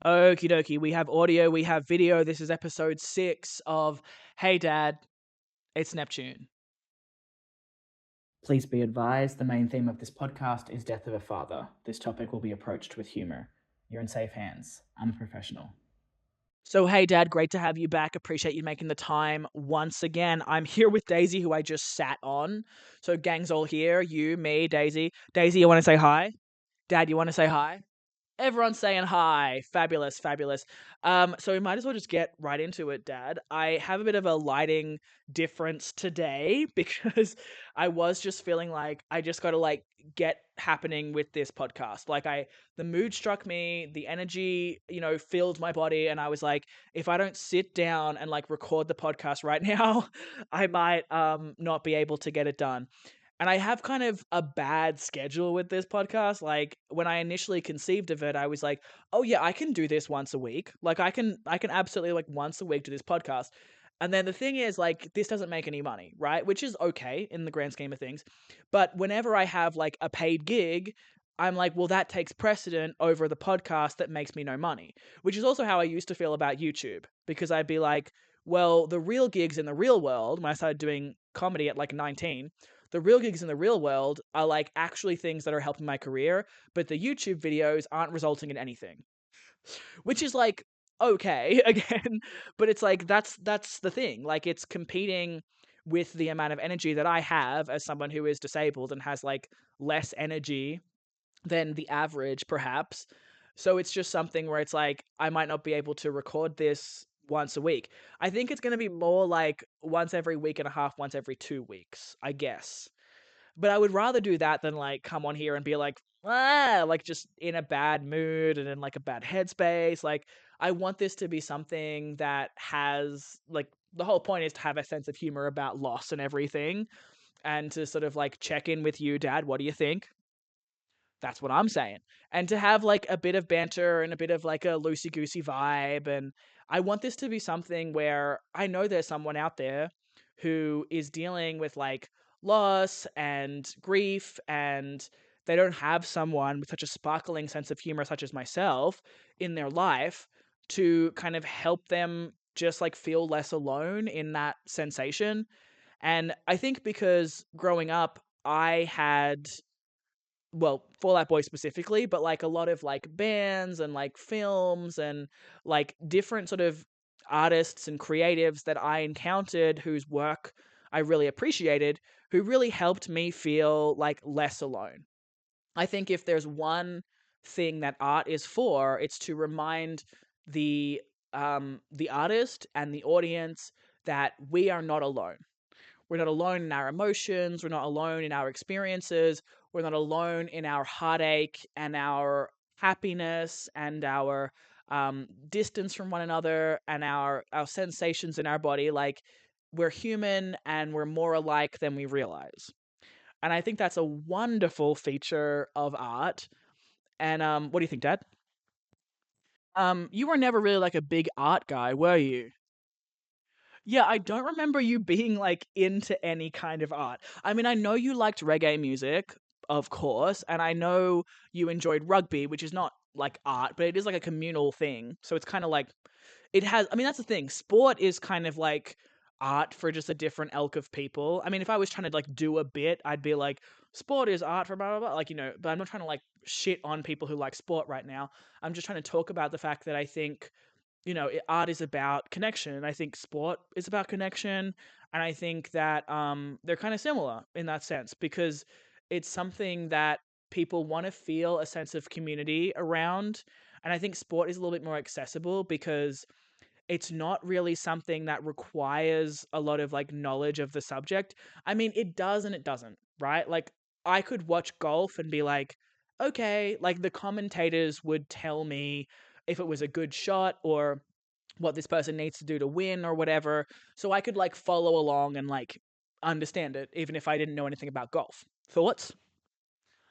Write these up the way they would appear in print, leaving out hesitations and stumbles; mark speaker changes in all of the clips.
Speaker 1: Okie dokie. We have audio, we have video. This is episode 6 of Hey Dad, it's Neptune.
Speaker 2: Please be advised, the main theme of this podcast is death of a father. This topic will be approached with humour. You're in safe hands. I'm a professional.
Speaker 1: So, hey Dad, great to have you back. Appreciate you making the time once again. I'm here with Daisy, who I just sat on. So, gang's all here. You, me, Daisy. Daisy, you want to say hi? Dad, you want to say hi? Everyone's saying hi. Fabulous, fabulous. So we might as well just get right into it, Dad. I have a bit of a lighting difference today because I was just feeling like I just got to get happening with this podcast. The mood struck me, the energy, filled my body, and I was like, if I don't sit down and record the podcast right now, I might not be able to get it done. And I have kind of a bad schedule with this podcast. Like when I initially conceived of it, I was like, "Oh yeah, I can do this once a week. I can absolutely once a week do this podcast." And then the thing is this doesn't make any money, right? Which is okay in the grand scheme of things. But whenever I have a paid gig, I'm like, "Well, that takes precedent over the podcast that makes me no money." Which is also how I used to feel about YouTube, because I'd be like, "Well, the real gigs in the real world," when I started doing comedy at 19, the real gigs in the real world are actually things that are helping my career, but the YouTube videos aren't resulting in anything. Which is okay again, but it's that's the thing. It's competing with the amount of energy that I have as someone who is disabled and has less energy than the average perhaps. So it's just something where it's I might not be able to record this once a week. I think it's going to be more once every week and a half, once every 2 weeks, I guess. But I would rather do that than come on here and be just in a bad mood and in a bad headspace. I want this to be something that has the whole point is to have a sense of humor about loss and everything, and to sort of check in with you, Dad. What do you think? That's what I'm saying. And to have a bit of banter and a bit of a loosey goosey vibe. And I want this to be something where I know there's someone out there who is dealing with loss and grief, and they don't have someone with such a sparkling sense of humor, such as myself, in their life to kind of help them just feel less alone in that sensation. And I think because growing up, I had, well, Fall Out Boy specifically, but a lot of bands and films and different sort of artists and creatives that I encountered whose work I really appreciated, who really helped me feel less alone. I think if there's one thing that art is for, it's to remind the artist and the audience that we are not alone. We're not alone in our emotions. We're not alone in our experiences. We're not alone in our heartache and our happiness and our distance from one another and our sensations in our body. We're human and we're more alike than we realize. And I think that's a wonderful feature of art. And what do you think, Dad? You were never really a big art guy, were you? Yeah, I don't remember you being into any kind of art. I mean, I know you liked reggae music, of course, and I know you enjoyed rugby, which is not art, but it is a communal thing. So it's kind of it has, I mean, that's the thing. Sport is kind of art for just a different ilk of people. I mean, if I was trying to do a bit, I'd be sport is art for blah blah blah, but I'm not trying to shit on people who like sport right now. I'm just trying to talk about the fact that I think art is about connection. I think sport is about connection, and I think that they're kind of similar in that sense, because it's something that people want to feel a sense of community around. And I think sport is a little bit more accessible because it's not really something that requires a lot of knowledge of the subject. I mean, it does and it doesn't, right? I could watch golf and be okay, the commentators would tell me if it was a good shot or what this person needs to do to win or whatever. So I could follow along and understand it, even if I didn't know anything about golf. Thoughts?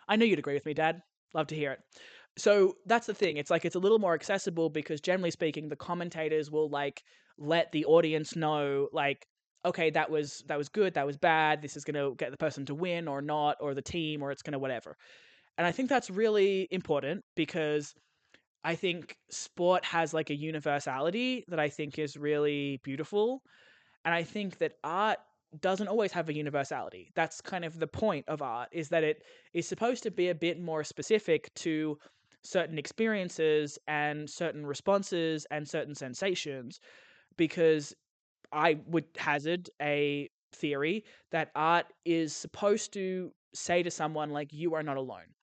Speaker 1: I know you'd agree with me, Dad. Love to hear it. So that's the thing. It's it's a little more accessible because generally speaking, the commentators will let the audience know okay, that was good, that was bad, this is gonna get the person to win or not, or the team, or it's gonna whatever. And I think that's really important because I think sport has like a universality that I think is really beautiful. And I think that art doesn't always have a universality. That's kind of the point of art, is that it is supposed to be a bit more specific to certain experiences and certain responses and certain sensations, because I would hazard a theory that art is supposed to say to someone like, you are not alone.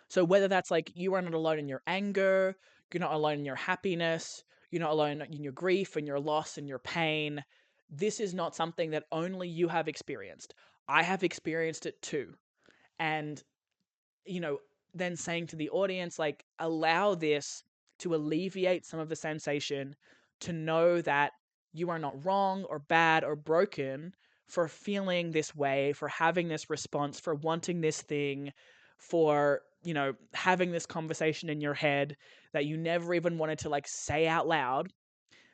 Speaker 1: So whether that's like you are not alone in your anger, you're not alone in your happiness, you're not alone in your grief and your loss and your pain, this is not something that only you have experienced. I have experienced it too. And, you know, then saying to the audience, like, allow this to alleviate some of the sensation, to know that you are not wrong or bad or broken for feeling this way, for having this response, for wanting this thing, for, having this conversation in your head that you never even wanted to like say out loud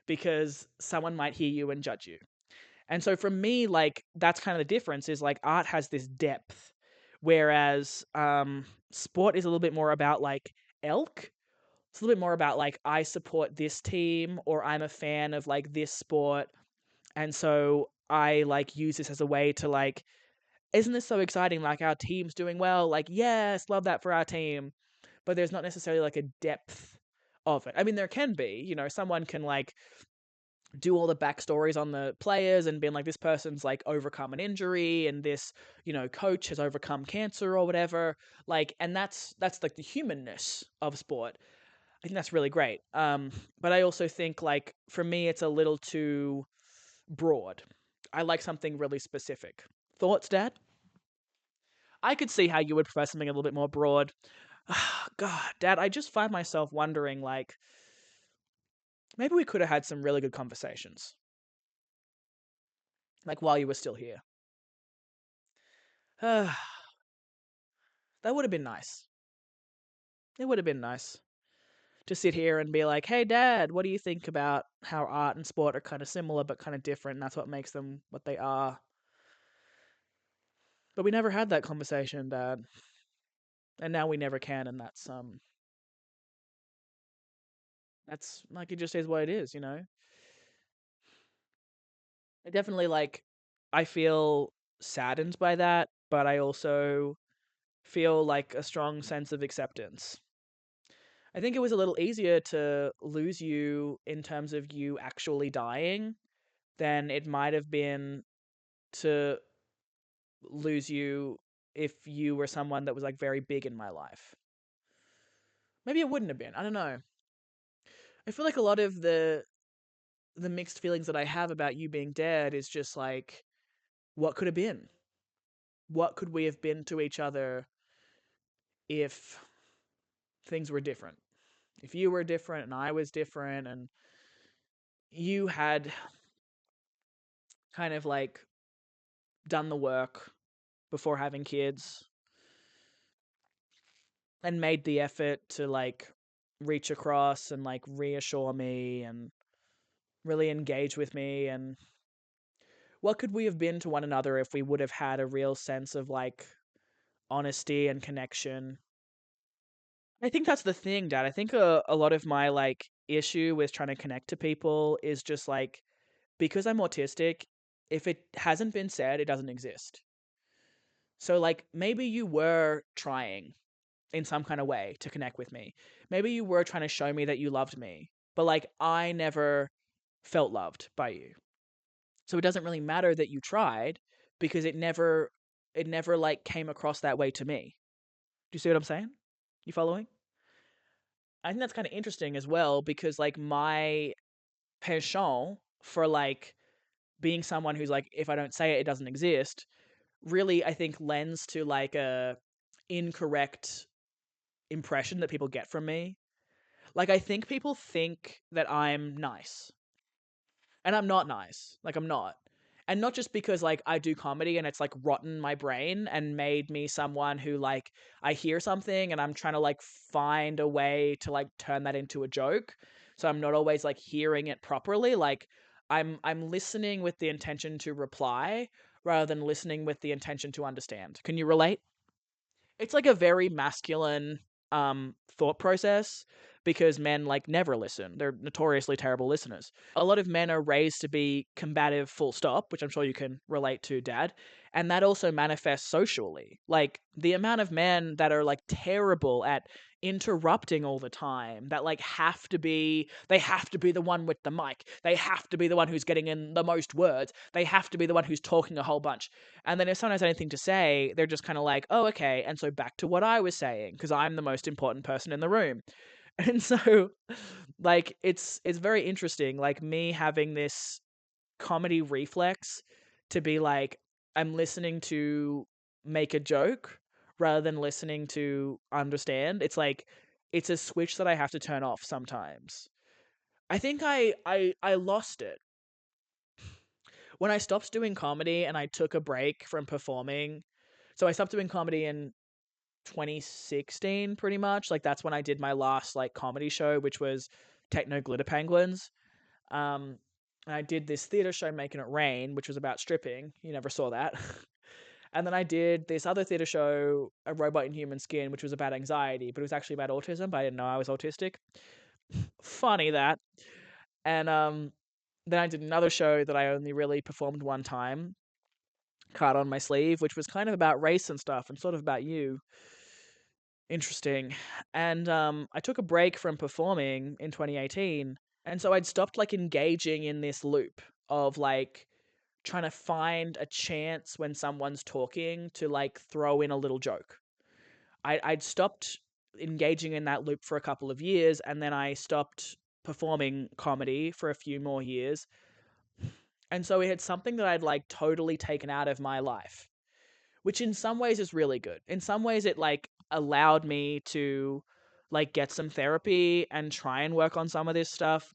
Speaker 1: because someone might hear you and judge you. And so for me, like, that's kind of the difference, is like art has this depth, whereas sport is a little bit more about like elk. It's a little bit more about like, I support this team, or I'm a fan of like this sport, and so I like use this as a way to like, isn't this so exciting? Like, our team's doing well. Like, yes, love that for our team. But there's not necessarily like a depth of it. I mean, there can be, someone can like do all the backstories on the players and being like, this person's like overcome an injury, and this, coach has overcome cancer or whatever. Like, and that's like the humanness of sport. I think that's really great. But I also think, like, for me, it's a little too broad. I like something really specific. Thoughts, Dad? I could see how you would prefer something a little bit more broad. God, Dad, I just find myself wondering, like, maybe we could have had some really good conversations, like, while you were still here. That would have been nice. It would have been nice to sit here and be like, hey, Dad, what do you think about how art and sport are kind of similar but kind of different? And that's what makes them what they are. But we never had that conversation, Dad. And now we never can, and that's like, it just is what it is, I definitely, like, I feel saddened by that, but I also feel like a strong sense of acceptance. I think it was a little easier to lose you in terms of you actually dying than it might have been to lose you if you were someone that was like very big in my life. Maybe it wouldn't have been. I don't know. I feel like a lot of the mixed feelings that I have about you being dead is just like, what could have been? What could we have been to each other if things were different? If you were different and I was different, and you had kind of like done the work before having kids and made the effort to like reach across and like reassure me and really engage with me, and what could we have been to one another if we would have had a real sense of like honesty and connection? I think that's the thing, Dad. I think a lot of my like issue with trying to connect to people is just like, because I'm autistic, if it hasn't been said, it doesn't exist. So like, maybe you were trying in some kind of way to connect with me. Maybe you were trying to show me that you loved me, but like, I never felt loved by you. So it doesn't really matter that you tried, because it never like came across that way to me. Do you see what I'm saying? You following? I think that's kind of interesting as well, because like my penchant for like being someone who's like, if I don't say it, it doesn't exist, really, I think, lends to like a incorrect impression that people get from me. Like, I think people think that I'm nice, and I'm not nice. Like, I'm not. And not just because like I do comedy and it's like rotten my brain and made me someone who like, I hear something and I'm trying to like find a way to like turn that into a joke. So I'm not always like hearing it properly. Like, I'm listening with the intention to reply rather than listening with the intention to understand. Can you relate? It's like a very masculine thought process, because men like never listen. They're notoriously terrible listeners. A lot of men are raised to be combative, full stop, which I'm sure you can relate to, Dad. And that also manifests socially. Like the amount of men that are like terrible at interrupting all the time, that like they have to be the one with the mic. They have to be the one who's getting in the most words. They have to be the one who's talking a whole bunch. And then if someone has anything to say, they're just kind of like, oh, okay. And so back to what I was saying, because I'm the most important person in the room. And so like it's very interesting, like me having this comedy reflex to be like, I'm listening to make a joke rather than listening to understand. It's like it's a switch that I have to turn off sometimes. I think I lost it when I stopped doing comedy and I took a break from performing. So I stopped doing comedy in 2016 pretty much. Like that's when I did my last like comedy show, which was Techno Glitter Penguins. And I did this theater show, Making It Rain, which was about stripping. You never saw that. And then I did this other theater show, A Robot in Human Skin, which was about anxiety, but it was actually about autism, but I didn't know I was autistic. Funny that. And then I did another show that I only really performed one time, Card on My Sleeve, which was kind of about race and stuff and sort of about you. Interesting. And I took a break from performing in 2018, and so I'd stopped like engaging in this loop of like trying to find a chance when someone's talking to like throw in a little joke. I'd stopped engaging in that loop for a couple of years, and then I stopped performing comedy for a few more years. And so it had something that I'd like totally taken out of my life, which in some ways is really good. In some ways it like allowed me to like get some therapy and try and work on some of this stuff.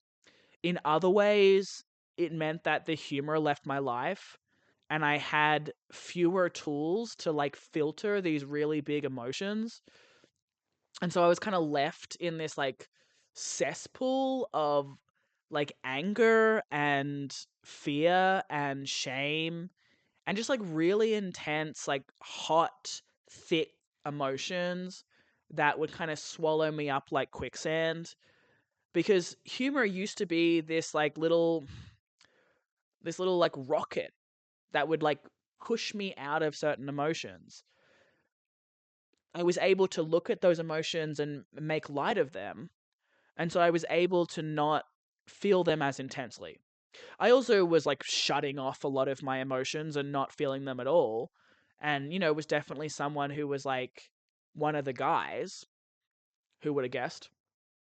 Speaker 1: In other ways, it meant that the humor left my life and I had fewer tools to like filter these really big emotions. And so I was kind of left in this like cesspool of like anger and fear and shame and just like really intense, like hot, thick emotions that would kind of swallow me up like quicksand. Because humor used to be this little like rocket that would like push me out of certain emotions. I was able to look at those emotions and make light of them. And so I was able to not feel them as intensely. I also was like shutting off a lot of my emotions and not feeling them at all. And, was definitely someone who was like one of the guys. Who would have guessed?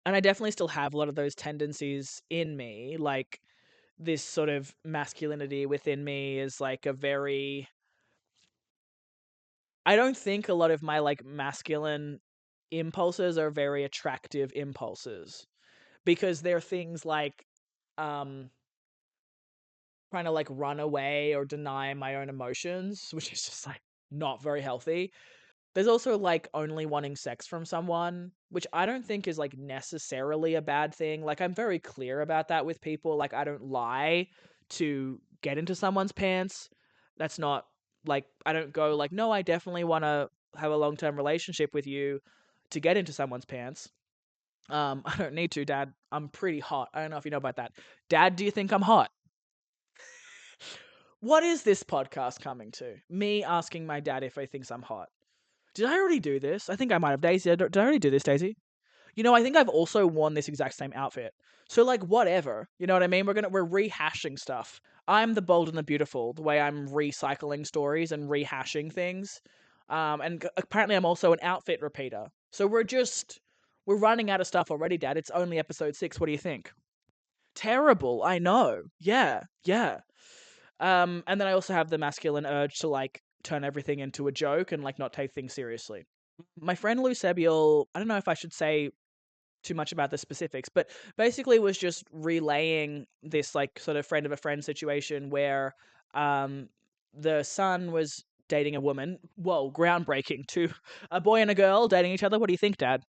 Speaker 1: And I definitely still have a lot of those tendencies in me. Like this sort of masculinity within me is like a very. I don't think a lot of my like masculine impulses are very attractive impulses because they're things like um trying to like run away or deny my own emotions, which is just like not very healthy. There's also like only wanting sex from someone, which I don't think is like necessarily a bad thing. Like I'm very clear about that with people. Like I don't lie to get into someone's pants. That's not like I don't go like, no, I definitely want to have a long-term relationship with you to get into someone's pants. I don't need to, Dad. I'm pretty hot. I don't know if you know about that. Dad, do you think I'm hot? What is this podcast coming to? Me asking my dad if he thinks I'm hot. Did I already do this? I think I might have. Daisy, did I already do this, Daisy? I think I've also worn this exact same outfit. So like whatever. You know what I mean? We're rehashing stuff. I'm the bold and the beautiful, the way I'm recycling stories and rehashing things. And apparently I'm also an outfit repeater. So we're running out of stuff already, Dad. It's only episode 6. What do you think? Terrible, I know. Yeah, yeah. And then I also have the masculine urge to like turn everything into a joke and like not take things seriously. My friend Lou Sebiel, I don't know if I should say too much about the specifics, but basically was just relaying this like sort of friend of a friend situation where the son was dating a woman. Whoa, groundbreaking. To a boy and a girl dating each other. What do you think, Dad?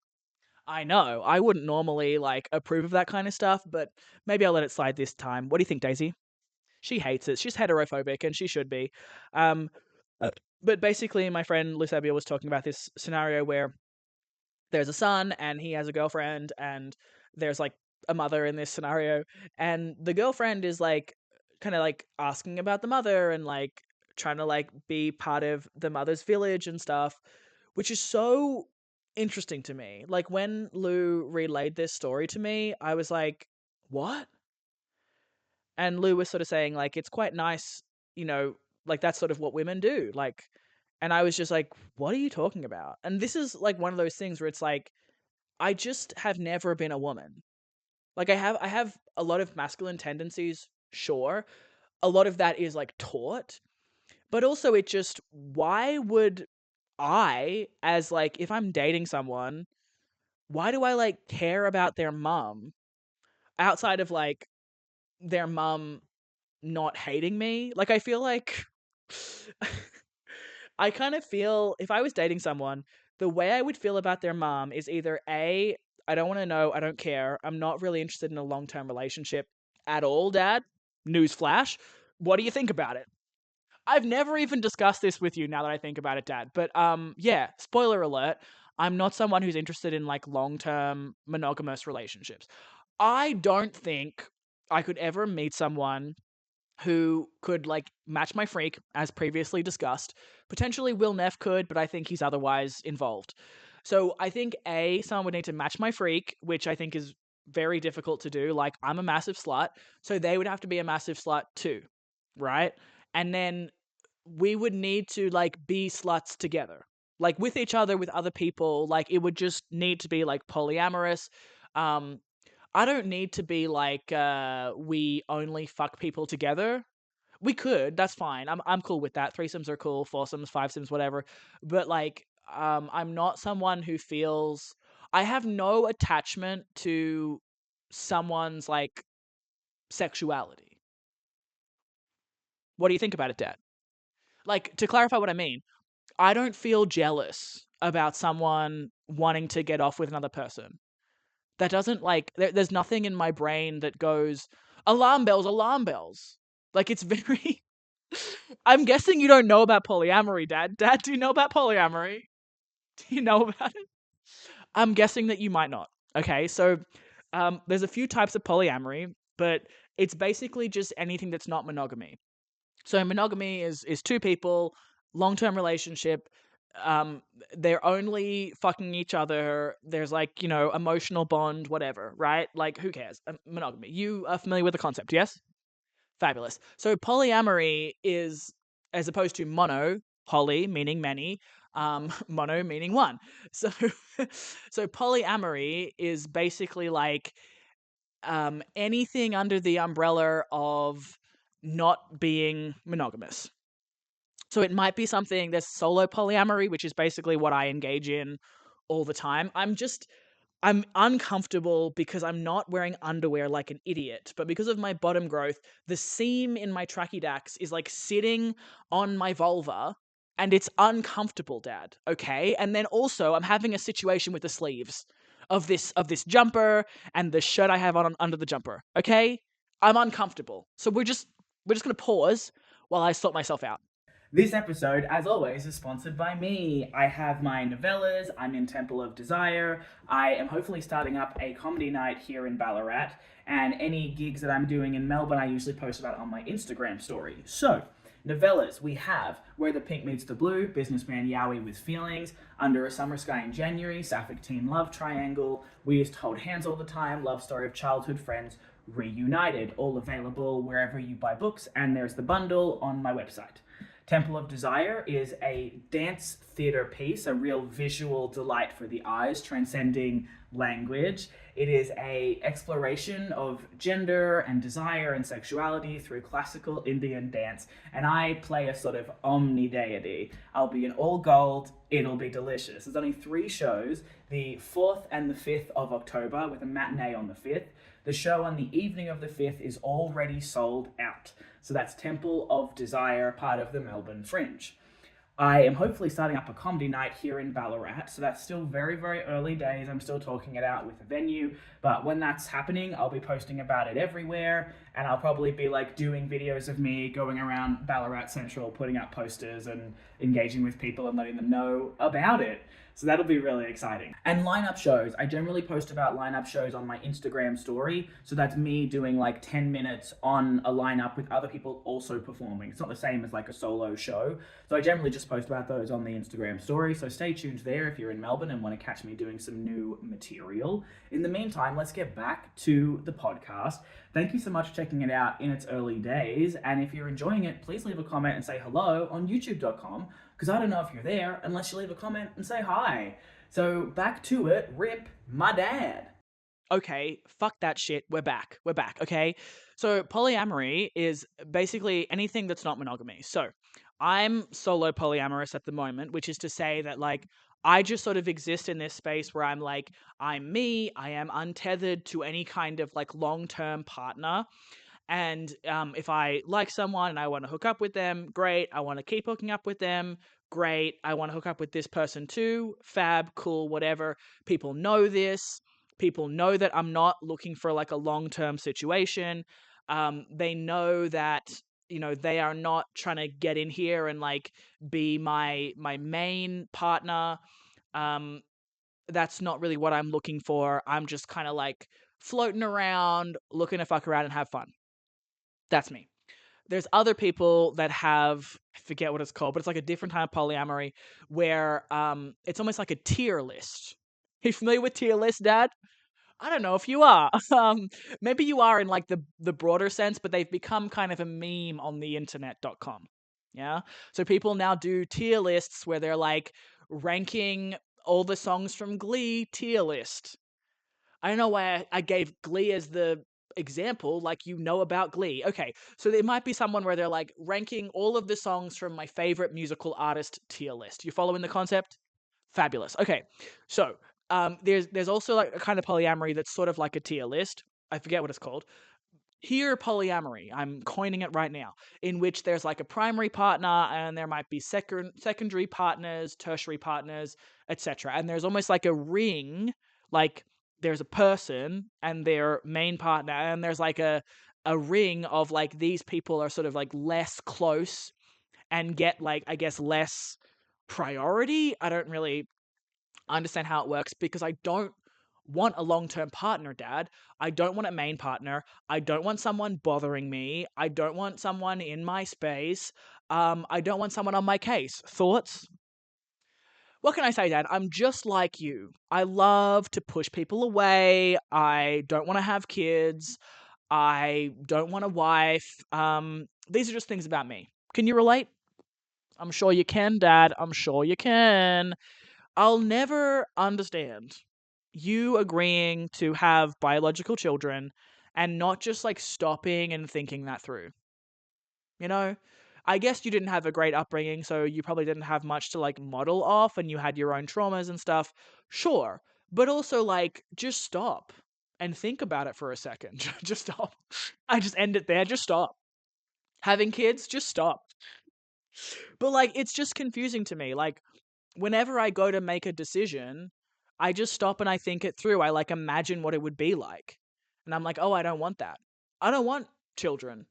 Speaker 1: I know. I wouldn't normally like approve of that kind of stuff, but maybe I'll let it slide this time. What do you think, Daisy? She hates it. She's heterophobic, and she should be. Um, but basically, my friend Lucebia was talking about this scenario where there's a son and he has a girlfriend, and there's like a mother in this scenario, and the girlfriend is like kind of like asking about the mother and like trying to like be part of the mother's village and stuff, which is so interesting to me. Like when Lou relayed this story to me, I was like, what? And Lou was sort of saying like it's quite nice, you know, like that's sort of what women do. Like, and I was just like, what are you talking about? And this is like one of those things where it's like I just have never been a woman. Like I have a lot of masculine tendencies, sure. A lot of that is like taught, but also it just why would I, as like if I'm dating someone, why do I like care about their mum outside of like their mum not hating me? Like I feel like I kind of feel if I was dating someone, the way I would feel about their mom is either A, I don't want to know, I don't care. I'm not really interested in a long-term relationship at all, Dad. Newsflash. What do you think about it? I've never even discussed this with you now that I think about it, Dad. But yeah, spoiler alert, I'm not someone who's interested in like long-term monogamous relationships. I don't think I could ever meet someone who could like match my freak, as previously discussed. Potentially Will Neff could, but I think he's otherwise involved. So I think A, someone would need to match my freak, which I think is very difficult to do. Like I'm a massive slut, so they would have to be a massive slut too, right? And then we would need to like be sluts together. Like with each other, with other people, like it would just need to be like polyamorous. Um, I don't need to be like we only fuck people together. We could, that's fine. I'm cool with that. Threesomes are cool, foursomes, fivesimes, whatever. But like I'm not someone who feels I have no attachment to someone's like sexuality. What do you think about it, Dad? Like to clarify what I mean, I don't feel jealous about someone wanting to get off with another person. That doesn't like there's nothing in my brain that goes alarm bells, alarm bells. Like it's very I'm guessing you don't know about polyamory, Dad. Dad, do you know about polyamory? Do you know about it? I'm guessing that you might not. Okay, so there's a few types of polyamory, but it's basically just anything that's not monogamy. So monogamy is two people, long-term relationship. Um, they're only fucking each other. There's like, you know, emotional bond, whatever, right? Like, who cares? Monogamy. You are familiar with the concept, yes? Fabulous. So polyamory is, as opposed to mono, poly meaning many, mono meaning one. So, so polyamory is basically like anything under the umbrella of not being monogamous. So it might be something, there's solo polyamory, which is basically what I engage in all the time. I'm uncomfortable because I'm not wearing underwear like an idiot, but because of my bottom growth, the seam in my trachydax is like sitting on my vulva and it's uncomfortable, Dad. Okay? And then also I'm having a situation with the sleeves of this jumper and the shirt I have on under the jumper. Okay? I'm uncomfortable. So we're just going to pause while I sort myself out.
Speaker 2: This episode, as always, is sponsored by me. I have my novellas, I'm in Temple of Desire, I am hopefully starting up a comedy night here in Ballarat, and any gigs that I'm doing in Melbourne I usually post about on my Instagram story. So, novellas, we have Where the Pink Meets the Blue, Businessman Yowie with Feelings, Under a Summer Sky in January, Sapphic Teen Love Triangle, We Used to Hold Hands All the Time, Love Story of Childhood Friends, Reunited, all available wherever you buy books, and there's the bundle on my website. Temple of Desire is a dance theatre piece, a real visual delight for the eyes, transcending language. It is a exploration of gender and desire and sexuality through classical Indian dance, and I play a sort of omni-deity. I'll be in all gold, it'll be delicious. There's only 3 shows, the 4th and the 5th of October, with a matinee on the 5th. The show on the evening of the 5th is already sold out. So that's Temple of Desire, part of the Melbourne Fringe. I am hopefully starting up a comedy night here in Ballarat, so that's still very, very early days. I'm still talking it out with the venue, but when that's happening, I'll be posting about it everywhere, and I'll probably be like doing videos of me going around Ballarat Central, putting up posters and engaging with people and letting them know about it. So that'll be really exciting. And lineup shows. I generally post about lineup shows on my Instagram story. So that's me doing like 10 minutes on a lineup with other people also performing. It's not the same as like a solo show. So I generally just post about those on the Instagram story. So stay tuned there if you're in Melbourne and want to catch me doing some new material. In the meantime, let's get back to the podcast. Thank you so much for checking it out in its early days. And if you're enjoying it, please leave a comment and say hello on youtube.com, because I don't know if you're there unless you leave a comment and say hi. So back to it, rip my dad.
Speaker 1: Okay, fuck that shit. We're back. Okay? So polyamory is basically anything that's not monogamy. So I'm solo polyamorous at the moment, which is to say that, like, I just sort of exist in this space where I'm like, I'm me, I am untethered to any kind of like long-term partner. And if I like someone and I want to hook up with them, great. I want to keep hooking up with them, great. I want to hook up with this person too, fab, cool, whatever. People know this. People know that I'm not looking for like a long-term situation. They know that, you know, they are not trying to get in here and like be my main partner. That's not really what I'm looking for. I'm just kind of like floating around, looking to fuck around and have fun. That's me. There's other people that have, I forget what it's called, but it's like a different type of polyamory where it's almost like a tier list. Are you familiar with tier list, Dad? I don't know if you are. Maybe you are in like the broader sense, but they've become kind of a meme on the internet.com. Yeah. So people now do tier lists where they're like ranking all the songs from Glee tier list. I don't know why I gave Glee as the example, like you know about Glee. Okay, so there might be someone where they're like ranking all of the songs from my favorite musical artist tier list. You following the concept? Fabulous. Okay, so there's also like a kind of polyamory that's sort of like a tier list. I forget what it's called. Here, polyamory, I'm coining it right now, in which there's like a primary partner and there might be secondary partners, tertiary partners, etc. And there's almost like a ring, like there's a person and their main partner, and there's like a ring of like these people are sort of like less close and get like, I guess, less priority. I don't really understand how it works because I don't want a long-term partner, Dad. I don't want a main partner. I don't want someone bothering me. I don't want someone in my space. I don't want someone on my case. Thoughts? What can I say, Dad? I'm just like you. I love to push people away. I don't want to have kids. I don't want a wife. These are just things about me. Can you relate? I'm sure you can, Dad. I'm sure you can. I'll never understand you agreeing to have biological children and not just like stopping and thinking that through. You know, I guess you didn't have a great upbringing, so you probably didn't have much to like model off and you had your own traumas and stuff. Sure. But also, like, just stop and think about it for a second. Just stop. I just end it there. Just stop. Having kids, just stop. But like, it's just confusing to me. Like, whenever I go to make a decision, I just stop and I think it through. I like imagine what it would be like. And I'm like, oh, I don't want that. I don't want children.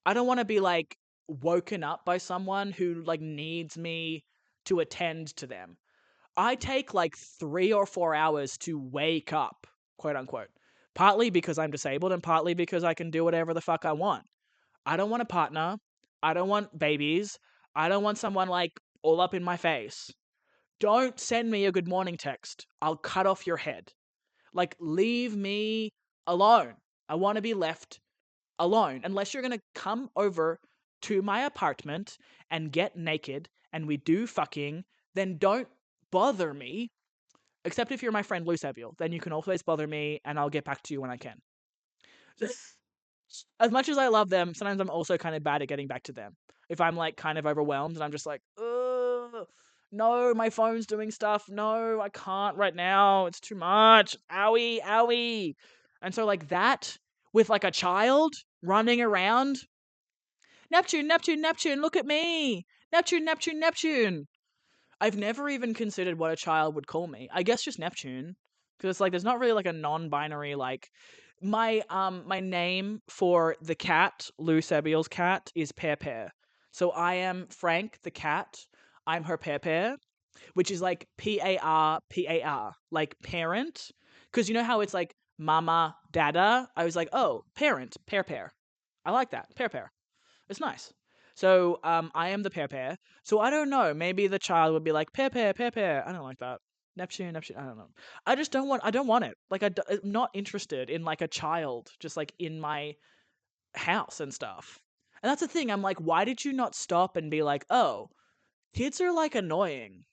Speaker 1: I don't want to be like woken up by someone who like needs me to attend to them. I take like 3 or 4 hours to wake up, quote unquote. Partly because I'm disabled and partly because I can do whatever the fuck I want. I don't want a partner. I don't want babies. I don't want someone like all up in my face. Don't send me a good morning text. I'll cut off your head. Like, leave me alone. I want to be left alone. Unless you're going to come over to my apartment and get naked and we do fucking, then don't bother me. Except if you're my friend Lou Seville. Then you can always bother me and I'll get back to you when I can. As much as I love them, sometimes I'm also kind of bad at getting back to them. If I'm like kind of overwhelmed and I'm just like, ugh, no, my phone's doing stuff. No, I can't right now. It's too much. Owie, owie. And so like that with like a child running around. Neptune, Neptune, Neptune, look at me. Neptune, Neptune, Neptune. I've never even considered what a child would call me. I guess just Neptune. Because it's like there's not really like a non-binary like my name for the cat, Lou Sebille's cat, is Pear Pear. So I am Frank the cat. I'm her Pear Pear. which is like PAR, like parent. Because you know how it's like mama, dada? I was like, oh, parent, pair. I like that. Pair. It's nice. So I am the pair. So I don't know. Maybe the child would be like pair. I don't like that. Neptune. I don't know. I don't want it. Like I'm not interested in like a child just like in my house and stuff. And that's the thing. I'm like, why did you not stop and be like, oh, kids are like annoying.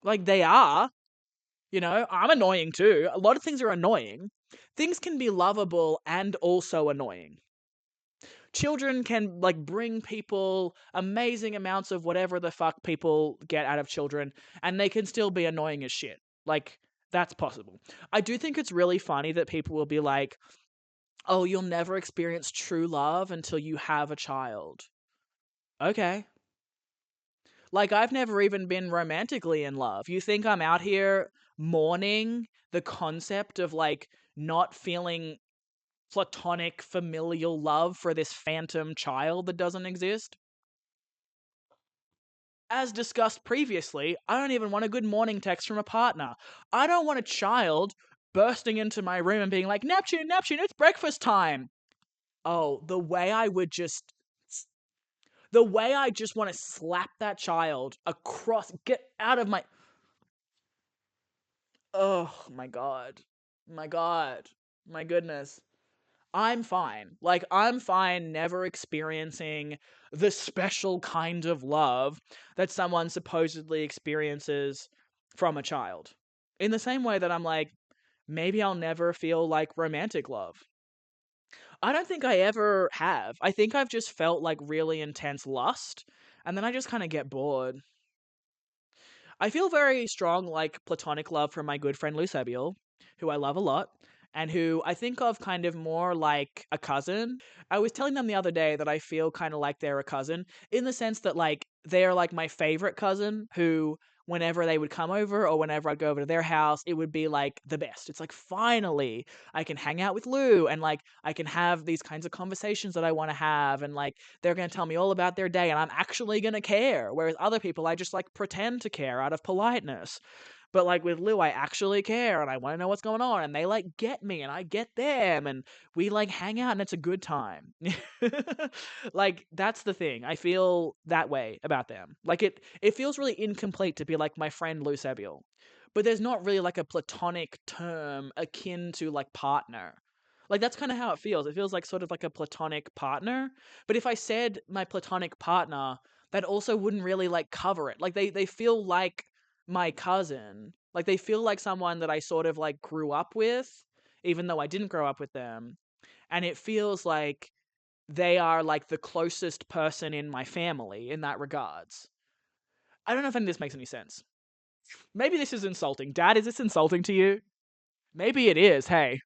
Speaker 1: Like they are. I'm annoying too. A lot of things are annoying. Things can be lovable and also annoying. Children can like bring people amazing amounts of whatever the fuck people get out of children, and they can still be annoying as shit. Like that's possible. I do think it's really funny that people will be like, "Oh, you'll never experience true love until you have a child." Okay. Like I've never even been romantically in love. You think I'm out here mourning the concept of like not feeling platonic familial love for this phantom child that doesn't exist? As discussed previously, I don't even want a good morning text from a partner. I don't want a child bursting into my room and being like, Neptune, it's breakfast time. Oh, the way I just want to slap that child across, get out of my. Oh my god. My god. My goodness. I'm fine. Like, I'm fine never experiencing the special kind of love that someone supposedly experiences from a child. In the same way that I'm like, maybe I'll never feel like romantic love. I don't think I ever have. I think I've just felt like really intense lust, and then I just kind of get bored. I feel very strong, like, platonic love for my good friend Lucebiel, who I love a lot, and who I think of kind of more like a cousin. I was telling them the other day that I feel kind of like they're a cousin, in the sense that, like, they're like my favorite cousin who, whenever they would come over or whenever I'd go over to their house, it would be like the best. It's like, finally, I can hang out with Lou and like I can have these kinds of conversations that I want to have, and like they're going to tell me all about their day and I'm actually going to care. Whereas other people, I just like pretend to care out of politeness. But like with Lou, I actually care and I want to know what's going on, and they like get me and I get them, and we like hang out and it's a good time. Like that's the thing. I feel that way about them. Like it feels really incomplete to be like my friend Lou Sebiel. But there's not really like a platonic term akin to like partner. Like that's kind of how it feels. It feels like sort of like a platonic partner. But if I said my platonic partner, that also wouldn't really like cover it. Like they feel like my cousin. Like they feel like someone that I sort of like grew up with, even though I didn't grow up with them. And it feels like they are like the closest person in my family in that regards. I don't know if any of this makes any sense. Maybe this is insulting. Dad, is this insulting to you? Maybe it is, hey.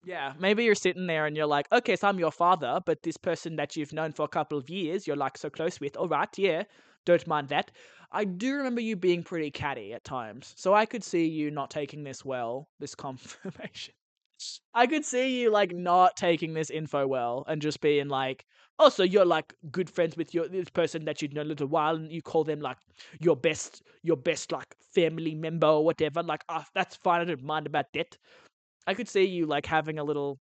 Speaker 1: Yeah, maybe you're sitting there and you're like, okay, so I'm your father, but this person that you've known for a couple of years, you're like so close with. All right, yeah, don't mind that. I do remember you being pretty catty at times, so I could see you not taking this well, this confirmation. I could see you like not taking this info well and just being like, oh, so you're like good friends with this person that you've known a little while, and you call them like your best like family member or whatever. Like, oh, that's fine. I don't mind about that. I could see you like having a little.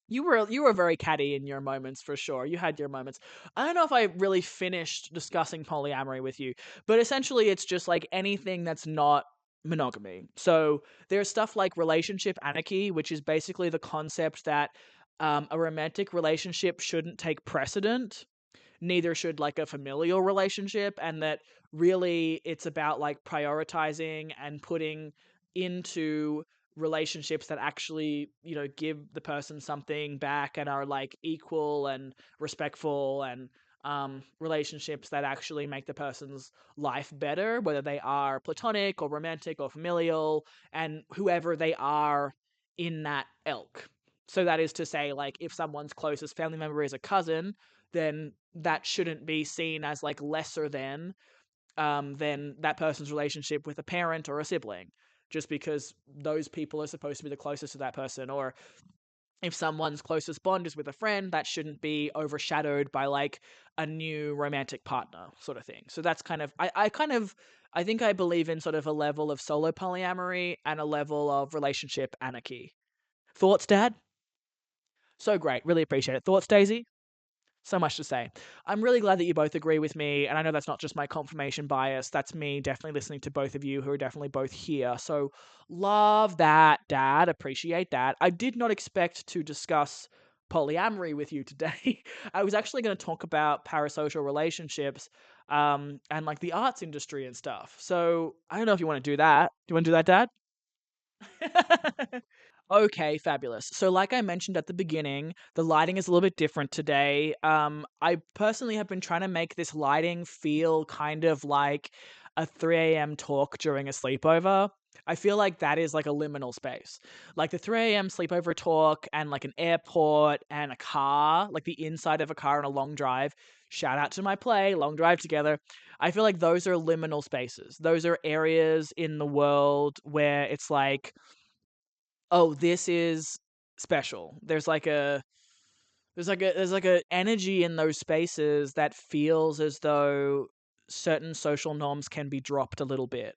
Speaker 1: You were very catty in your moments for sure. You had your moments. I don't know if I really finished discussing polyamory with you, but essentially it's just like anything that's not monogamy. So there's stuff like relationship anarchy, which is basically the concept that a romantic relationship shouldn't take precedent, neither should like a familial relationship, and that really it's about like prioritizing and putting into relationships that actually give the person something back and are like equal and respectful, and relationships that actually make the person's life better, whether they are platonic or romantic or familial, and whoever they are in that elk. So that is to say, like, if someone's closest family member is a cousin, then that shouldn't be seen as like lesser than that person's relationship with a parent or a sibling, just because those people are supposed to be the closest to that person. Or if someone's closest bond is with a friend, that shouldn't be overshadowed by like a new romantic partner sort of thing. So that's kind of I think I believe in sort of a level of solo polyamory and a level of relationship anarchy. Thoughts, Dad? So great. Really appreciate it. Thoughts, Daisy? So much to say. I'm really glad that you both agree with me, and I know that's not just my confirmation bias. That's me definitely listening to both of you who are definitely both here. So love that, Dad. Appreciate that. I did not expect to discuss polyamory with you today. I was actually going to talk about parasocial relationships, and like the arts industry and stuff. So I don't know if you want to do that. Do you want to do that, Dad? Okay, fabulous. So, like I mentioned at the beginning, the lighting is a little bit different today. I personally have been trying to make this lighting feel kind of like a 3 a.m. talk during a sleepover. I feel like that is like a liminal space. Like the 3 a.m. sleepover talk and like an airport and a car, like the inside of a car on a long drive. Shout out to my play, Long Drive Together. I feel like those are liminal spaces. Those are areas in the world where it's like, oh, this is special. There's like a energy in those spaces that feels as though certain social norms can be dropped a little bit.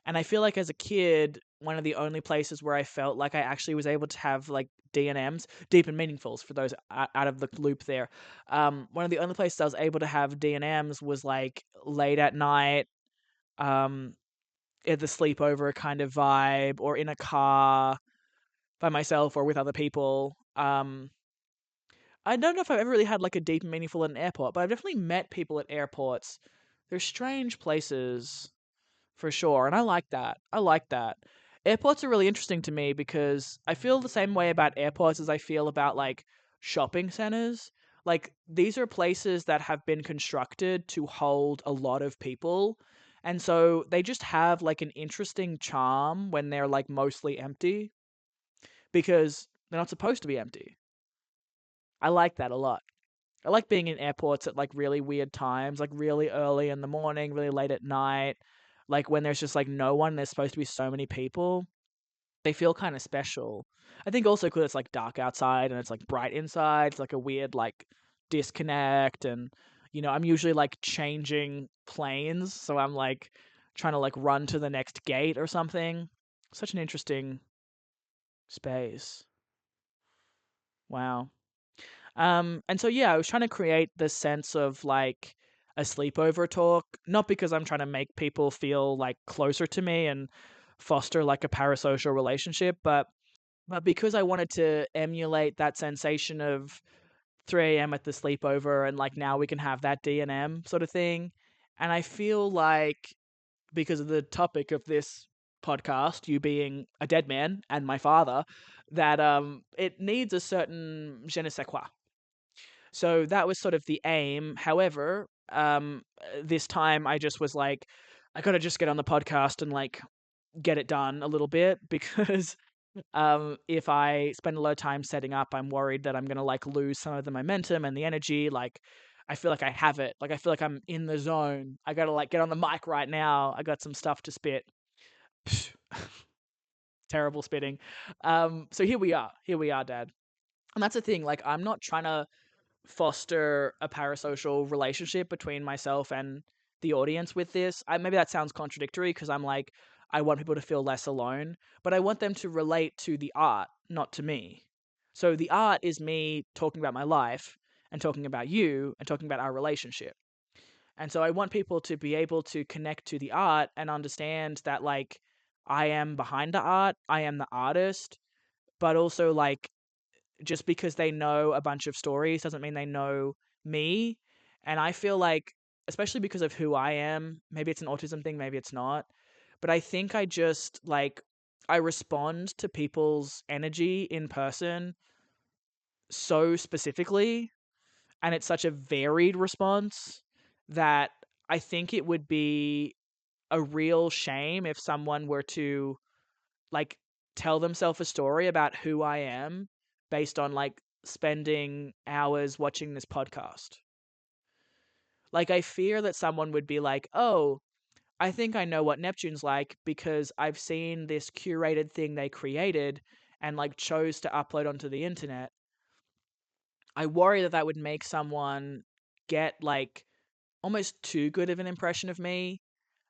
Speaker 1: And I feel like as a kid, one of the only places where I felt like I actually was able to have like D&Ms, deep and meaningfuls for those out of the loop there. One of the only places I was able to have D&Ms was like late at night, um, at the sleepover kind of vibe, or in a car by myself or with other people. I don't know if I've ever really had like a deep and meaningful at an airport, but I've definitely met people at airports. They're strange places for sure, and I like that. I like that. Airports are really interesting to me because I feel the same way about airports as I feel about like shopping centers. Like these are places that have been constructed to hold a lot of people. And so they just have like an interesting charm when they're like mostly empty because they're not supposed to be empty. I like that a lot. I like being in airports at like really weird times, like really early in the morning, really late at night, like when there's just like no one, there's supposed to be so many people. They feel kind of special. I think also because it's like dark outside and it's like bright inside, it's like a weird like disconnect. And I'm usually like changing planes, so I'm like trying to like run to the next gate or something. Such an interesting space. Wow. And so yeah, I was trying to create this sense of like a sleepover talk, not because I'm trying to make people feel like closer to me and foster like a parasocial relationship, but because I wanted to emulate that sensation of 3 a.m. at the sleepover and like now we can have that D&M sort of thing. And I feel like because of the topic of this podcast, you being a dead man and my father, that it needs a certain je ne sais quoi. So that was sort of the aim. However, this time I just was like, I gotta just get on the podcast and like get it done a little bit because if I spend a lot of time setting up, I'm worried that I'm gonna like lose some of the momentum and the energy. Like I feel like I have it. Like I feel like I'm in the zone. I gotta like get on the mic right now. I got some stuff to spit. Terrible spitting. So here we are. Here we are, Dad. And that's the thing. Like I'm not trying to foster a parasocial relationship between myself and the audience with this. Maybe that sounds contradictory because I'm like, I want people to feel less alone, but I want them to relate to the art, not to me. So the art is me talking about my life and talking about you and talking about our relationship. And so I want people to be able to connect to the art and understand that, like, I am behind the art, I am the artist, but also, like, just because they know a bunch of stories doesn't mean they know me. And I feel like, especially because of who I am, maybe it's an autism thing, maybe it's not, but I think I just like, I respond to people's energy in person so specifically, and it's such a varied response that I think it would be a real shame if someone were to like tell themselves a story about who I am based on like spending hours watching this podcast. Like I fear that someone would be like, "Oh, I think I know what Neptune's like because I've seen this curated thing they created and like chose to upload onto the internet, I worry that that would make someone get like almost too good of an impression of me.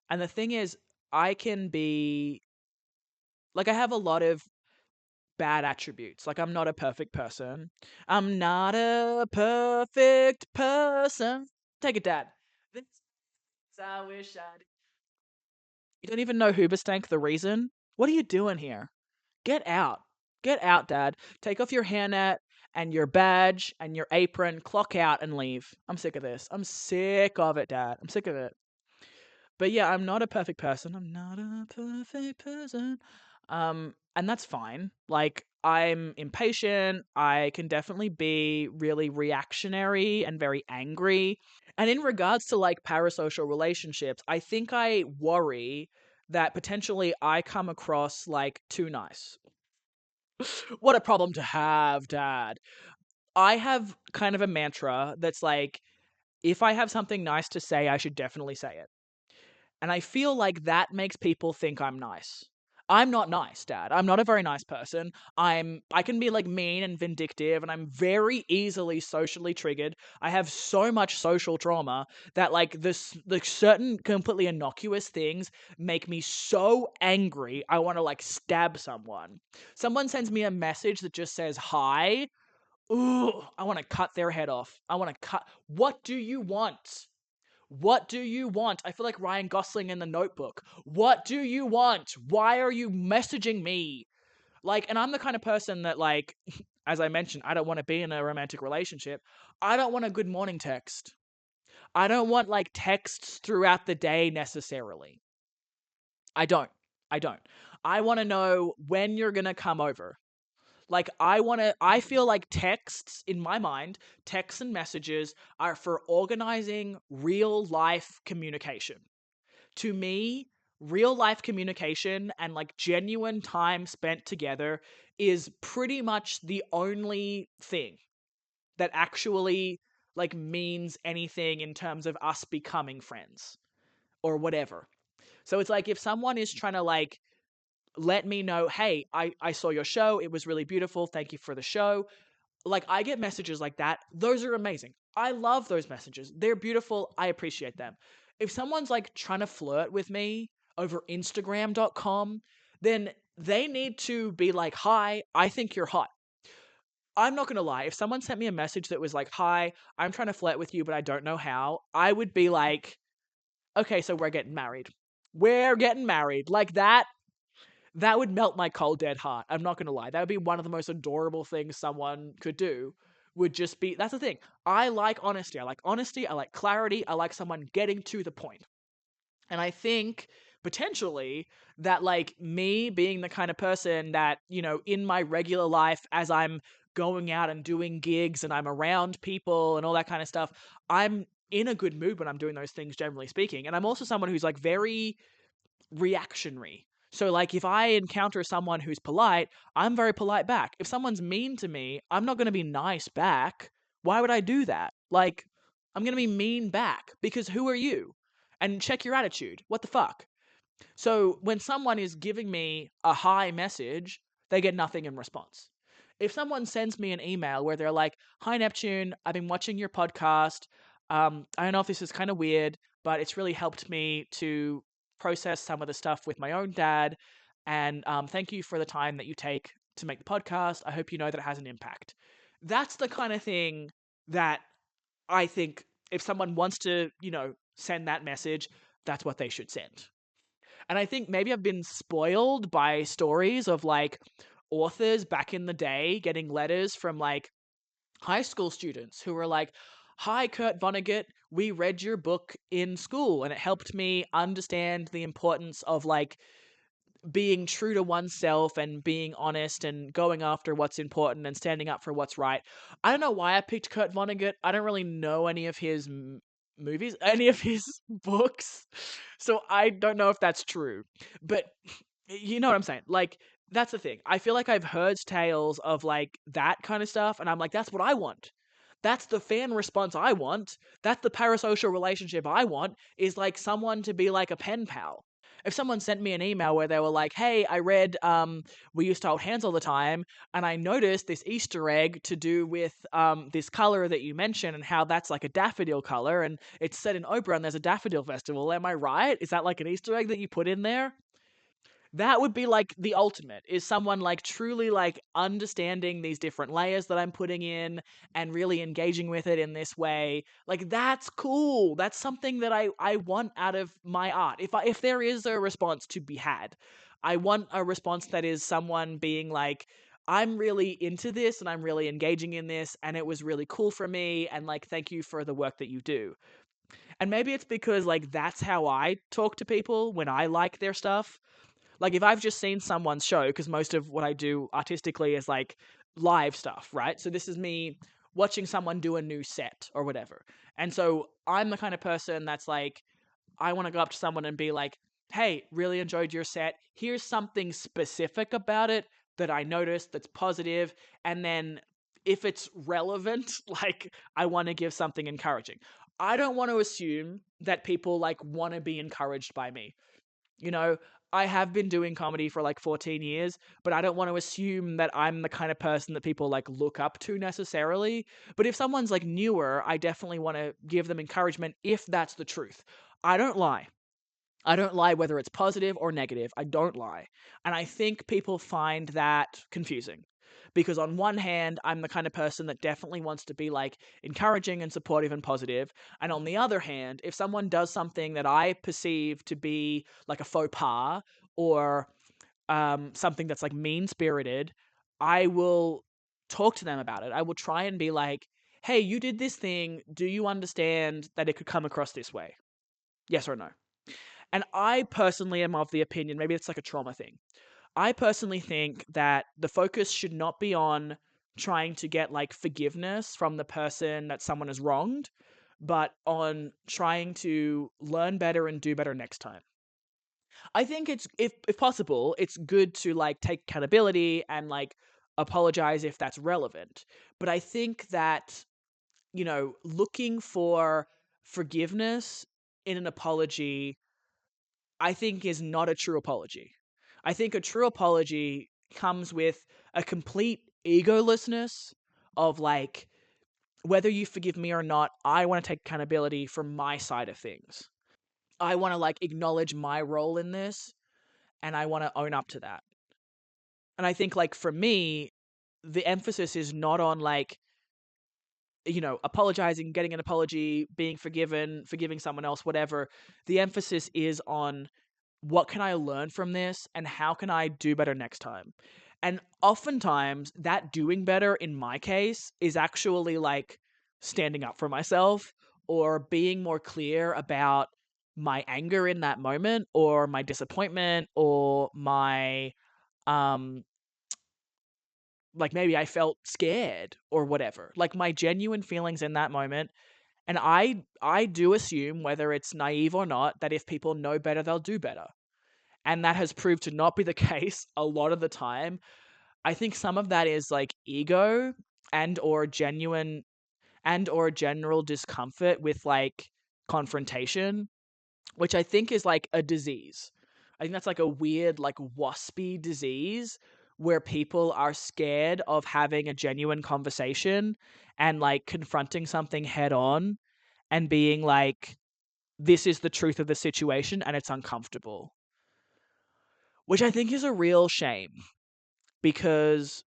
Speaker 1: And the thing is, I can be like, I have a lot of bad attributes. Like, I'm not a perfect person. I'm not a perfect person. Take it, Dad. This I wish I did. You don't even know Hoobastank the reason? What are you doing here? Get out. Get out, Dad. Take off your hairnet and your badge and your apron, clock out and leave. I'm sick of this. I'm sick of it, Dad. I'm sick of it. But yeah, I'm not a perfect person. I'm not a perfect person. And that's fine. Like, I'm impatient. I can definitely be really reactionary and very angry. And in regards to like parasocial relationships, I think I worry that potentially I come across like too nice. What a problem to have, Dad. I have kind of a mantra that's like, if I have something nice to say, I should definitely say it. And I feel like that makes people think I'm nice. I'm not nice, Dad. I'm not a very nice person. I can be like mean and vindictive, and I'm very easily socially triggered. I have so much social trauma that like the certain completely innocuous things make me so angry I want to like stab someone. Someone sends me a message that just says hi. Ooh, I want to cut their head off. I want to cut. What do you want? What do you want? I feel like Ryan Gosling in The Notebook. What do you want? Why are you messaging me? Like, and I'm the kind of person that, like, as I mentioned, I don't want to be in a romantic relationship. I don't want a good morning text. I don't want, like, texts throughout the day necessarily. I don't. I don't. I want to know when you're going to come over. Like, I feel like texts, in my mind, texts and messages are for organizing real life communication. To me, real life communication and like genuine time spent together is pretty much the only thing that actually like means anything in terms of us becoming friends or whatever. So it's like if someone is trying to like let me know, hey, I saw your show, it was really beautiful, thank you for the show. Like, I get messages like that. Those are amazing. I love those messages. They're beautiful. I appreciate them. If someone's like trying to flirt with me over Instagram.com, then they need to be like, hi, I think you're hot. I'm not going to lie. If someone sent me a message that was like, hi, I'm trying to flirt with you, but I don't know how, I would be like, okay, so we're getting married. We're getting married. Like that would melt my cold dead heart. I'm not going to lie. That would be one of the most adorable things someone could do. Would just be, that's the thing. I like honesty. I like honesty. I like clarity. I like someone getting to the point. And I think potentially that like me being the kind of person that, you know, in my regular life as I'm going out and doing gigs and I'm around people and all that kind of stuff, I'm in a good mood when I'm doing those things, generally speaking. And I'm also someone who's like very reactionary. So like if I encounter someone who's polite, I'm very polite back. If someone's mean to me, I'm not going to be nice back. Why would I do that? Like I'm going to be mean back because who are you? And check your attitude. What the fuck? So when someone is giving me a high message, they get nothing in response. If someone sends me an email where they're like, "Hi Neptune, I've been watching your podcast. I don't know if this is kind of weird, but it's really helped me to process some of the stuff with my own dad. And thank you for the time that you take to make the podcast. I hope you know that it has an impact." That's the kind of thing that I think if someone wants to, you know, send that message, that's what they should send. And I think maybe I've been spoiled by stories of like authors back in the day getting letters from like high school students who were like, "Hi, Kurt Vonnegut, we read your book in school and it helped me understand the importance of like being true to oneself and being honest and going after what's important and standing up for what's right." I don't know why I picked Kurt Vonnegut. I don't really know any of his movies, any of his books. So I don't know if that's true. But you know what I'm saying? Like, that's the thing. I feel like I've heard tales of like that kind of stuff, and I'm like, that's what I want. That's the fan response I want. That's the parasocial relationship I want, is like someone to be like a pen pal. If someone sent me an email where they were like, hey, I read we used to hold hands all the time, and I noticed this Easter egg to do with this color that you mentioned and how that's like a daffodil color, and it's set in Oprah and there's a daffodil festival. Am I right? Is that like an Easter egg that you put in there? That would be like the ultimate, is someone like truly like understanding these different layers that I'm putting in and really engaging with it in this way. Like, that's cool. That's something that I want out of my art. If there is a response to be had, I want a response that is someone being like, I'm really into this and I'm really engaging in this and it was really cool for me, and like, thank you for the work that you do. And maybe it's because like that's how I talk to people when I like their stuff. Like, if I've just seen someone's show, because most of what I do artistically is like live stuff, right? So this is me watching someone do a new set or whatever. And so I'm the kind of person that's like, I want to go up to someone and be like, hey, really enjoyed your set. Here's something specific about it that I noticed that's positive. And then if it's relevant, like, I want to give something encouraging. I don't want to assume that people like want to be encouraged by me. You know, I have been doing comedy for like 14 years, but I don't want to assume that I'm the kind of person that people like look up to necessarily. But if someone's like newer, I definitely want to give them encouragement if that's the truth. I don't lie. I don't lie whether it's positive or negative. I don't lie. And I think people find that confusing. Because on one hand, I'm the kind of person that definitely wants to be like encouraging and supportive and positive. And on the other hand, if someone does something that I perceive to be like a faux pas or something that's like mean spirited, I will talk to them about it. I will try and be like, hey, you did this thing. Do you understand that it could come across this way? Yes or no? And I personally am of the opinion, maybe it's like a trauma thing. I personally think that the focus should not be on trying to get like forgiveness from the person that someone has wronged, but on trying to learn better and do better next time. I think it's, if possible, it's good to like take accountability and like apologize if that's relevant. But I think that, looking for forgiveness in an apology, I think is not a true apology. I think a true apology comes with a complete egolessness of like, whether you forgive me or not, I want to take accountability for my side of things. I want to like acknowledge my role in this and I want to own up to that. And I think like for me, the emphasis is not on like, apologizing, getting an apology, being forgiven, forgiving someone else, whatever. The emphasis is on, what can I learn from this and how can I do better next time? And oftentimes that doing better in my case is actually like standing up for myself or being more clear about my anger in that moment or my disappointment or my um like maybe I felt scared or whatever. Like my genuine feelings in that moment. And I do assume, whether it's naive or not, that if people know better, they'll do better. And that has proved to not be the case a lot of the time. I think some of that is like ego and or genuine and or general discomfort with like confrontation, which I think is like a disease. I think that's like a weird like waspy disease where people are scared of having a genuine conversation and like confronting something head on and being like, this is the truth of the situation and it's uncomfortable, which I think is a real shame because,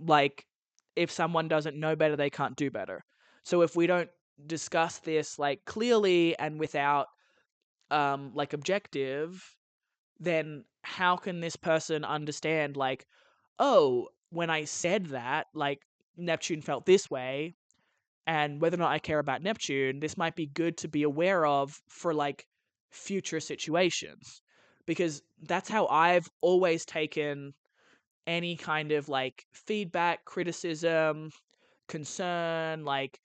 Speaker 1: like, if someone doesn't know better, they can't do better. So if we don't discuss this like clearly and without like objective, then how can this person understand like, oh, when I said that, like, Neptune felt this way, and whether or not I care about Neptune, this might be good to be aware of for like future situations. Because that's how I've always taken any kind of like feedback, criticism, concern. Like,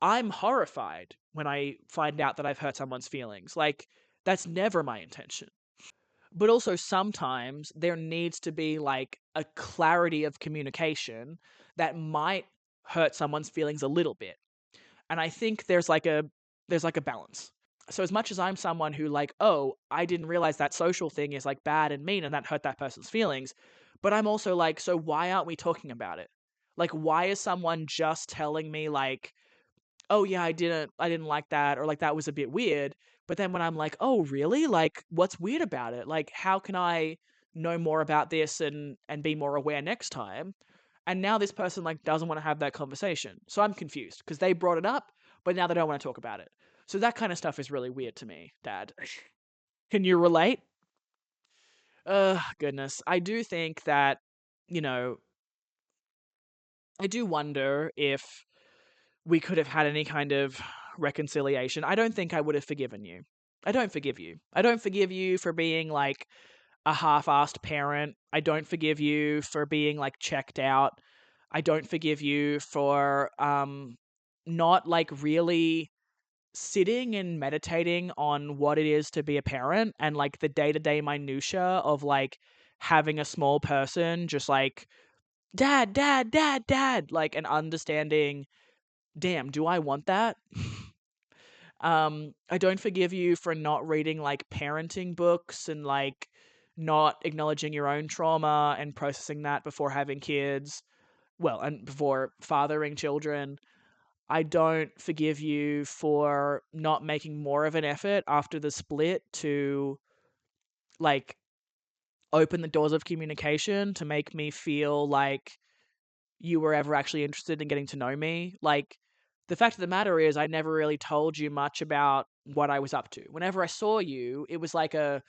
Speaker 1: I'm horrified when I find out that I've hurt someone's feelings. Like, that's never my intention. But also, sometimes there needs to be like a clarity of communication that might hurt someone's feelings a little bit. And I think there's like a balance. So as much as I'm someone who like, oh, I didn't realize that social thing is like bad and mean and that hurt that person's feelings, but I'm also like, so why aren't we talking about it? Like, why is someone just telling me like, oh yeah, I didn't like that, or like that was a bit weird. But then when I'm like, oh really? Like, what's weird about it? Like, how can I know more about this and be more aware next time? And now this person like doesn't want to have that conversation. So I'm confused because they brought it up, but now they don't want to talk about it. So that kind of stuff is really weird to me, Dad. Can you relate? Goodness. I do think that, you know, I do wonder if we could have had any kind of reconciliation. I don't think I would have forgiven you. I don't forgive you. I don't forgive you for being like a half-assed parent. I don't forgive you for being like checked out. I don't forgive you for not like really sitting and meditating on what it is to be a parent and like the day-to-day minutia of like having a small person just like dad, dad, dad, dad, like and understanding, damn, do I want that? I don't forgive you for not reading like parenting books and like not acknowledging your own trauma and processing that before having kids. Well, and before fathering children. I don't forgive you for not making more of an effort after the split to like open the doors of communication to make me feel like you were ever actually interested in getting to know me. Like, the fact of the matter is, I never really told you much about what I was up to. Whenever I saw you, it was like a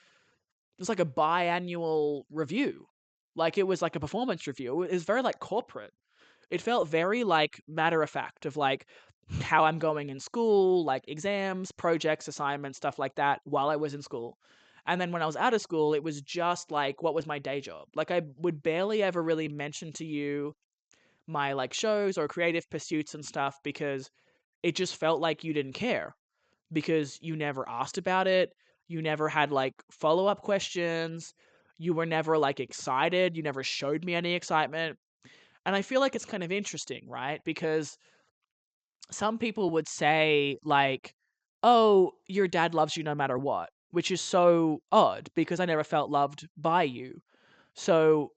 Speaker 1: biannual review. Like it was like a performance review. It was very like corporate. It felt very like matter of fact of like how I'm going in school, like exams, projects, assignments, stuff like that while I was in school. And then when I was out of school, it was just like what was my day job. Like I would barely ever really mention to you my like shows or creative pursuits and stuff because it just felt like you didn't care because you never asked about it. You never had like follow up questions. You were never like excited. You never showed me any excitement. And I feel like it's kind of interesting, right? Because some people would say, like, oh, your dad loves you no matter what, which is so odd because I never felt loved by you. So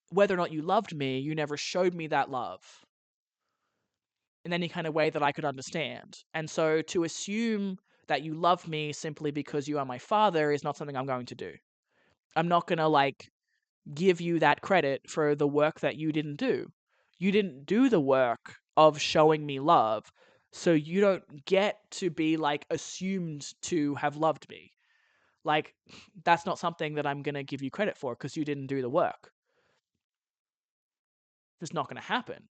Speaker 1: whether or not you loved me, you never showed me that love in any kind of way that I could understand. And so to assume that you love me simply because you are my father is not something I'm going to do. I'm not going to like give you that credit for the work that you didn't do. You didn't do the work of showing me love. So you don't get to be like assumed to have loved me. Like that's not something that I'm going to give you credit for because you didn't do the work. It's not going to happen.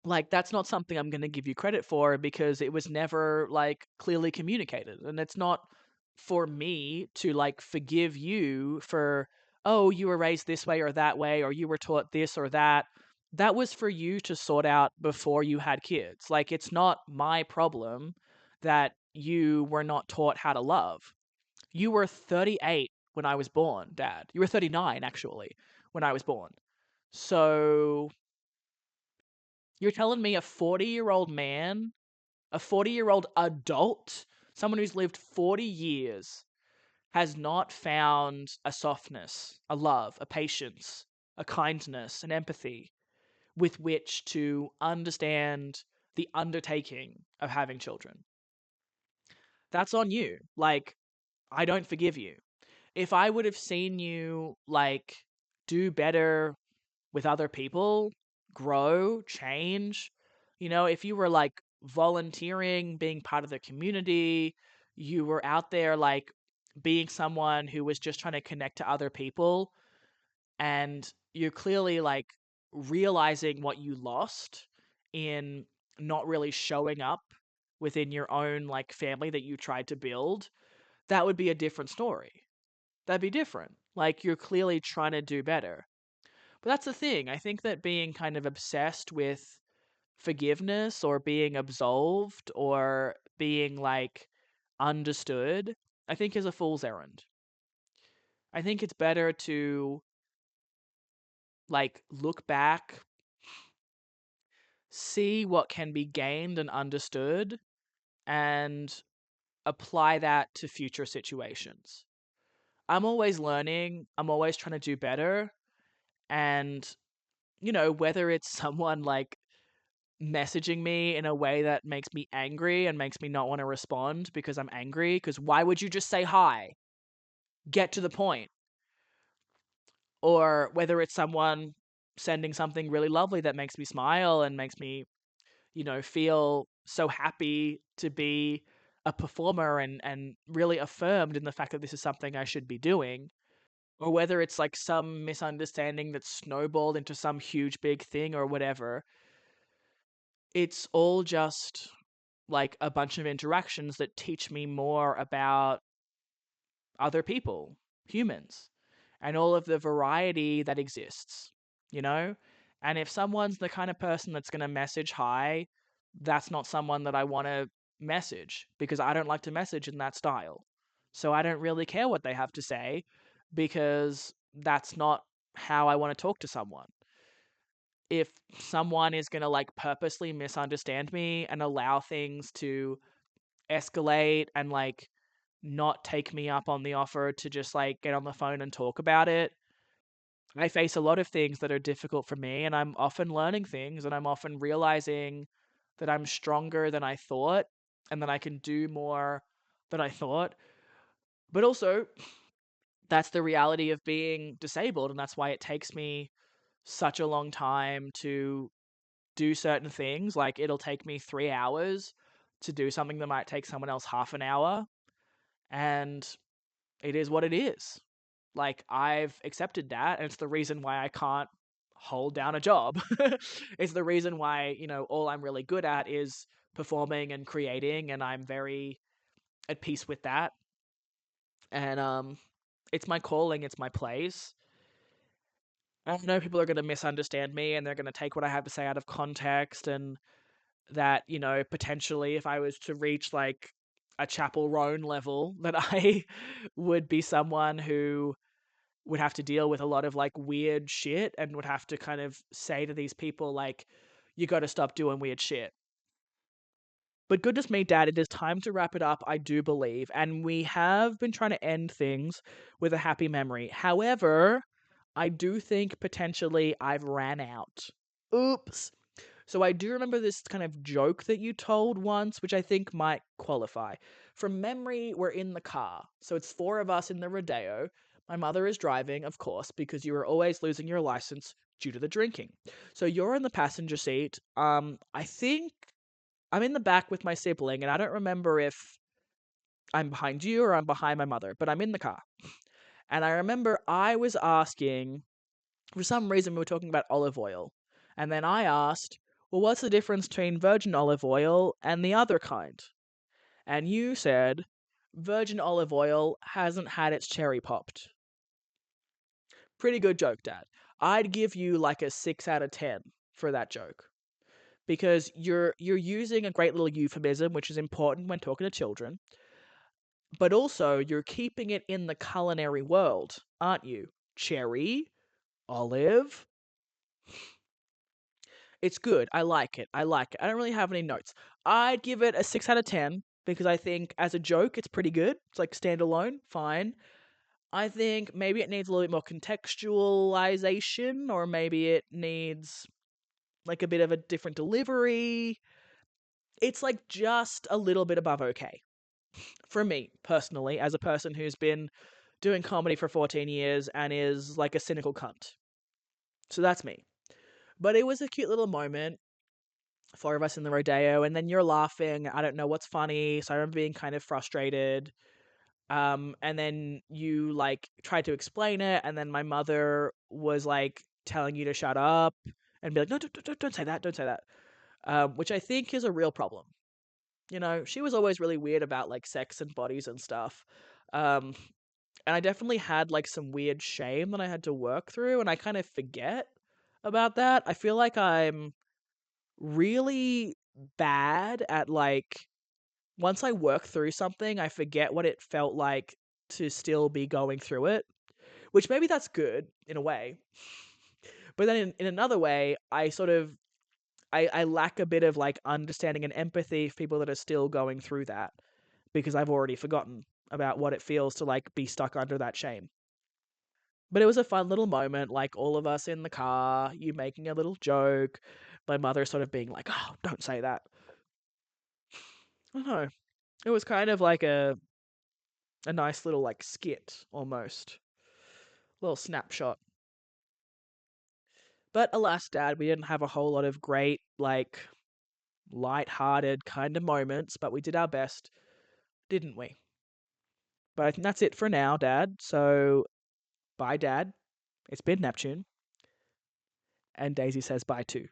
Speaker 1: Like that's not something I'm going to give you credit for because it was never like clearly communicated, and it's not for me to like forgive you for, oh, you were raised this way or that way or you were taught this or that. That was for you to sort out before you had kids. Like it's not my problem that you were not taught how to love. You were 38 when I was born, Dad. You were 39 actually when I was born. So you're telling me a 40-year-old man, a 40-year-old adult, someone who's lived 40 years, has not found a softness, a love, a patience, a kindness, an empathy with which to understand the undertaking of having children. That's on you. Like, I don't forgive you. If I would have seen you, like, do better with other people, grow, change. If you were like volunteering, being part of the community, you were out there like being someone who was just trying to connect to other people, and you're clearly like realizing what you lost in not really showing up within your own like family that you tried to build, that would be a different story. That'd be different. Like you're clearly trying to do better. But that's the thing. I think that being kind of obsessed with forgiveness or being absolved or being like understood, I think is a fool's errand. I think it's better to like look back, see what can be gained and understood, and apply that to future situations. I'm always learning, I'm always trying to do better. And, whether it's someone like messaging me in a way that makes me angry and makes me not want to respond because I'm angry, because why would you just say hi? Get to the point. Or whether it's someone sending something really lovely that makes me smile and makes me, feel so happy to be a performer and really affirmed in the fact that this is something I should be doing. Or whether it's like some misunderstanding that snowballed into some huge big thing or whatever. It's all just like a bunch of interactions that teach me more about other people, humans, and all of the variety that exists, you know? And if someone's the kind of person that's going to message hi, that's not someone that I want to message because I don't like to message in that style. So I don't really care what they have to say because that's not how I want to talk to someone. If someone is going to like purposely misunderstand me and allow things to escalate and like not take me up on the offer to just like get on the phone and talk about it. I face a lot of things that are difficult for me, and I'm often learning things, and I'm often realizing that I'm stronger than I thought, and that I can do more than I thought. But also, that's the reality of being disabled, and that's why it takes me such a long time to do certain things. Like, it'll take me 3 hours to do something that might take someone else half an hour, and it is what it is. Like, I've accepted that, and it's the reason why I can't hold down a job. It's the reason why, all I'm really good at is performing and creating, and I'm very at peace with that. And it's my calling, it's my place. I know people are going to misunderstand me and they're going to take what I have to say out of context, and that, potentially if I was to reach like a Chapel Roan level, that I would be someone who would have to deal with a lot of like weird shit and would have to kind of say to these people like, you got to stop doing weird shit. But goodness me, Dad, it is time to wrap it up, I do believe. And we have been trying to end things with a happy memory. However, I do think potentially I've ran out. Oops. So I do remember this kind of joke that you told once, which I think might qualify. From memory, we're in the car. So it's four of us in the Rodeo. My mother is driving, of course, because you are always losing your license due to the drinking. So you're in the passenger seat. I think I'm in the back with my sibling, and I don't remember if I'm behind you or I'm behind my mother, but I'm in the car. And I remember I was asking, for some reason, we were talking about olive oil. And then I asked, well, what's the difference between virgin olive oil and the other kind? And you said, virgin olive oil hasn't had its cherry popped. Pretty good joke, Dad. I'd give you like a 6 out of 10 for that joke. Because you're using a great little euphemism, which is important when talking to children, but also you're keeping it in the culinary world, aren't you? Cherry, olive. It's good. I like it. I like it. I don't really have any notes. I'd give it a 6 out of 10 because I think as a joke it's pretty good. It's like standalone, fine. I think maybe it needs a little bit more contextualization, or maybe it needs like a bit of a different delivery. It's like just a little bit above okay. For me, personally, as a person who's been doing comedy for 14 years and is like a cynical cunt. So that's me. But it was a cute little moment. Four of us in the rodeo, and then you're laughing. I don't know what's funny, so I remember being kind of frustrated. And then you like tried to explain it, and then my mother was like telling you to shut up and be like, no, don't say that, don't say that. Which I think is a real problem. She was always really weird about like sex and bodies and stuff. Um, and I definitely had like some weird shame that I had to work through, and I kind of forget about that. I feel like I'm really bad at like, once I work through something, I forget what it felt like to still be going through it, which maybe that's good in a way. But then in another way, I sort of I lack a bit of like understanding and empathy for people that are still going through that. because I've already forgotten about what it feels to like be stuck under that shame. But it was a fun little moment, like all of us in the car, you making a little joke, my mother sort of being like, "Oh, don't say that." I don't know. It was kind of like a nice little like skit almost. Little snapshot. But alas, Dad, we didn't have a whole lot of great, like, light-hearted kind of moments, but we did our best, didn't we? But I think that's it for now, Dad. So, bye, Dad. It's been Neptune. And Daisy says bye too.